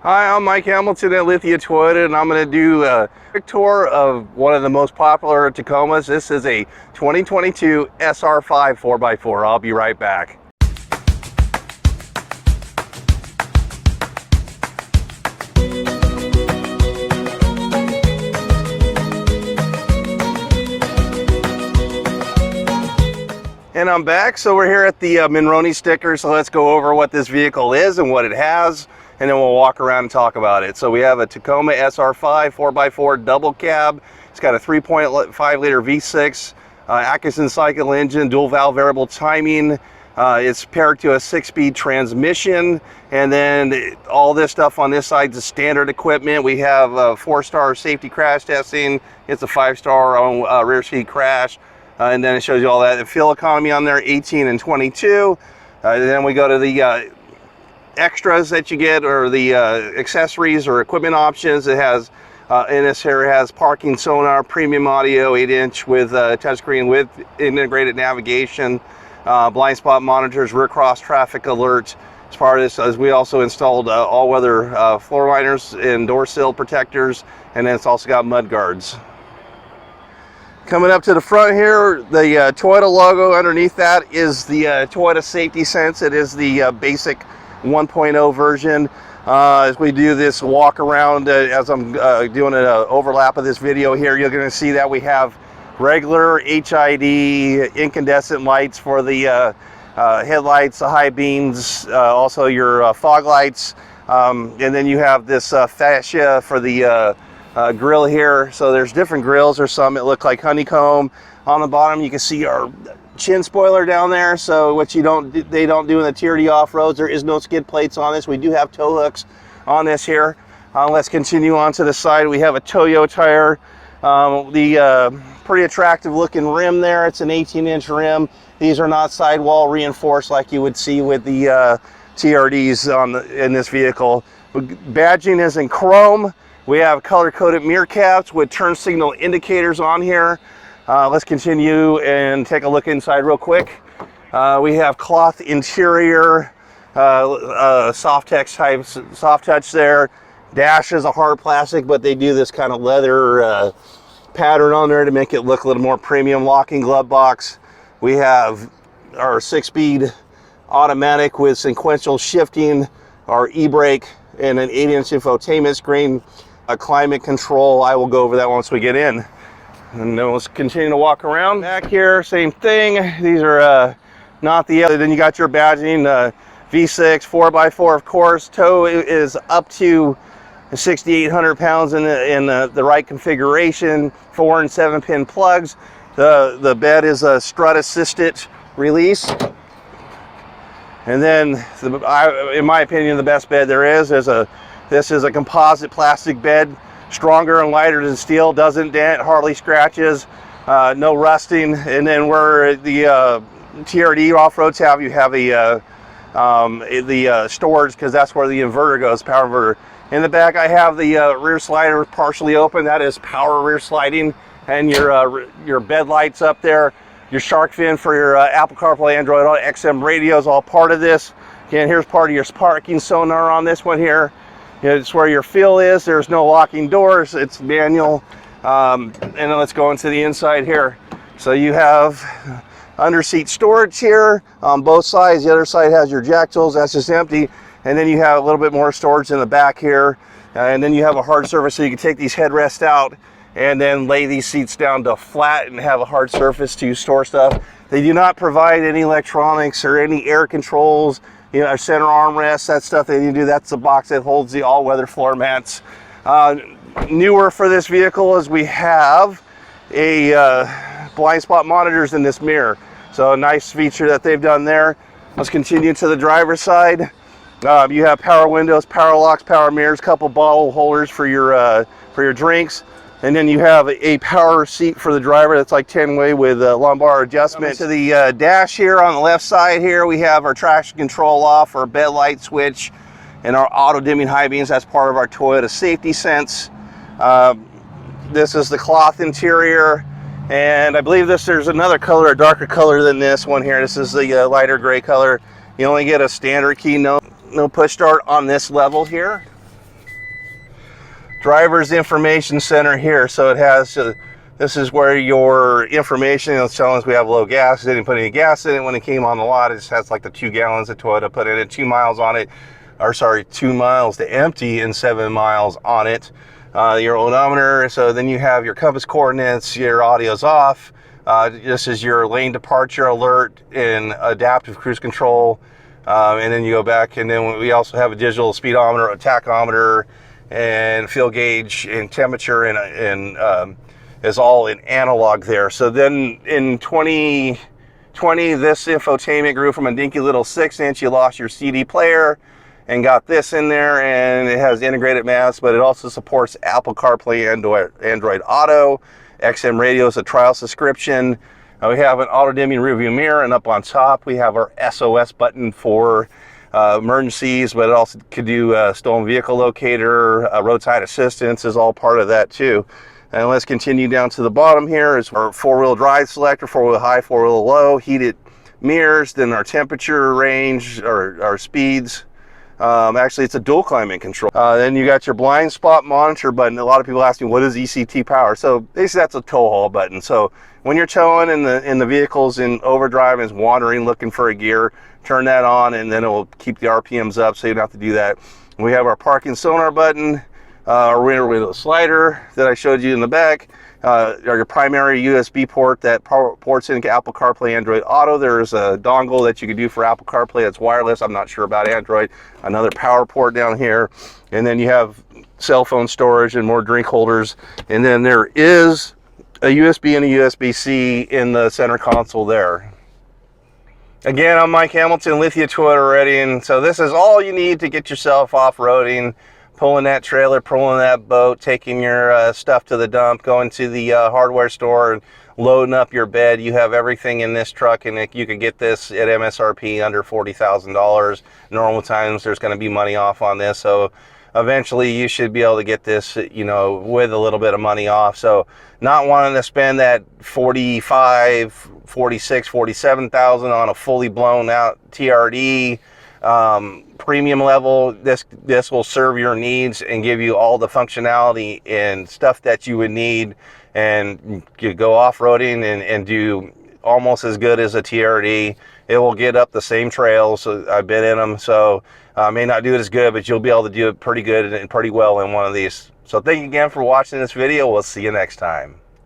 Hi, I'm Mike Hamilton at Lithia Toyota, and I'm going to do a quick tour of one of the most popular Tacomas. This is a 2022 SR5 4x4. I'll be right back. And I'm back. So we're here at the Monroney sticker. So let's go over what this vehicle is and what it has, and then we'll walk around and talk about it. So we have a Tacoma SR5 4x4 double cab. It's got a 3.5 liter V6 Atkinson cycle engine, dual valve variable timing. It's paired to a 6-speed transmission, and then all this stuff on this side is standard equipment. We have 4-star safety crash testing. It's a 5-star on rear seat crash. And then it shows you all that. The fuel economy on there, 18 and 22. And then we go to the extras that you get, or the accessories or equipment options. It has, in this here, it has parking sonar, premium audio, 8-inch with touchscreen with integrated navigation, blind spot monitors, rear cross traffic alert. As part of this, as we also installed all-weather floor liners and door sill protectors, and then it's also got mud guards. Coming up to the front here, the Toyota logo underneath that is the Toyota Safety Sense. It is the basic 1.0 version. As we do this walk around, as I'm doing an overlap of this video here, you're going to see that we have regular HID incandescent lights for the headlights, the high beams, also your fog lights, and then you have this fascia for the grill here. So there's different grills. There's some that look like honeycomb. On the bottom you can see our chin spoiler down there. So what they don't do in the TRD off-roads, there is no skid plates on this. We do have tow hooks on this here. Let's continue on to the side. We have a Toyo tire. The pretty attractive looking rim there. It's an 18-inch rim. These are not sidewall reinforced like you would see with the TRDs in this vehicle. Badging is in chrome. We have color-coded mirror caps with turn signal indicators on here. Let's continue and take a look inside real quick. We have cloth interior, soft touch there. Dash is a hard plastic, but they do this kind of leather pattern on there to make it look a little more premium. Locking glove box. We have our 6-speed automatic with sequential shifting, our e-brake, and an 8-inch infotainment screen. Climate control, I will go over that once we get in. And then let's continue to walk around. Back here, same thing. These are not the other. Then you got your badging, V6, 4x4, of course. Tow is up to 6,800 pounds in the right configuration. 4 and 7-pin plugs. The bed is a strut assisted release. And then, in my opinion, the best bed there is. This is a composite plastic bed, stronger and lighter than steel, doesn't dent, hardly scratches, no rusting. And then where the TRD off-roads have, you have the storage, because that's where the inverter goes, power inverter. In the back, I have the rear slider partially open. That is power rear sliding, and your bed lights up there. Your shark fin for your Apple CarPlay, Android Auto, XM radios, all part of this. Again, here's part of your parking sonar on this one here. It's where your fuel is. There's no locking doors. It's manual. And then let's go into the inside here. So you have under seat storage here on both sides. The other side has your jack tools. That's just empty. And then you have a little bit more storage in the back here. And then you have a hard surface, so you can take these headrests out and then lay these seats down to flat and have a hard surface to store stuff. They do not provide any electronics or any air controls, center armrests, that stuff they need to do. That's the box that holds the all-weather floor mats. Newer for this vehicle is we have a blind spot monitors in this mirror. So a nice feature that they've done there. Let's continue to the driver's side. You have power windows, power locks, power mirrors, couple bottle holders for your drinks. And then you have a power seat for the driver that's like 10-way with lumbar adjustment. To the dash here on the left side here, we have our traction control off, our bed light switch, and our auto dimming high beams. That's part of our Toyota Safety Sense. This is the cloth interior, and I believe there's another color, a darker color than this one here. This is the lighter gray color. You only get a standard key, no push start on this level here. driver's information center here. So it has, this is where your information is telling us we have low gas. It didn't put any gas in it when it came on the lot. It just has like the 2 gallons that Toyota put in it, 2 miles on it, or sorry, 2 miles to empty and 7 miles on it. Your odometer, so then you have your compass coordinates, your audio's off. This is your lane departure alert and adaptive cruise control. And then you go back, and then we also have a digital speedometer, a tachometer, and fuel gauge and temperature, and is all in analog there. So then in 2020, this infotainment grew from a dinky little 6-inch. You lost your CD player and got this in there, and it has integrated maps, but it also supports Apple CarPlay, Android Auto, XM radio is a trial subscription. We have an auto-dimming rearview mirror, and up on top we have our SOS button for emergencies, but it also could do stolen vehicle locator, roadside assistance is all part of that too. And let's continue down to the bottom here is our 4-wheel drive selector, 4-wheel high, 4-wheel low, heated mirrors, then our temperature range, or our speeds. Actually, it's a dual climate control. Then you got your blind spot monitor button. A lot of people ask me, what is ECT power? So basically that's a tow haul button. So when you're towing and the vehicle's in overdrive and is wandering looking for a gear, turn that on, and then it will keep the RPMs up, so you don't have to do that. We have our parking sonar button, our rear window slider that I showed you in the back, your primary USB port that ports into Apple CarPlay, Android Auto. There's a dongle that you can do for Apple CarPlay that's wireless. I'm not sure about Android. Another power port down here, and then you have cell phone storage and more drink holders, and then there is a USB and a USB-C in the center console there. Again, I'm Mike Hamilton, Lithia Toyota Ready, and so this is all you need to get yourself off-roading, pulling that trailer, pulling that boat, taking your stuff to the dump, going to the hardware store and loading up your bed. You have everything in this truck, and you can get this at MSRP under $40,000. Normal times there's going to be money off on this, so eventually you should be able to get this, you know, with a little bit of money off. So not wanting to spend that 45, 46, 47,000 on a fully blown out TRD premium level, this will serve your needs and give you all the functionality and stuff that you would need, and you go off-roading and do almost as good as a TRD. It will get up the same trails. I've been in them, so may not do it as good, but you'll be able to do it pretty good and pretty well in one of these. So thank you again for watching this video. We'll see you next time.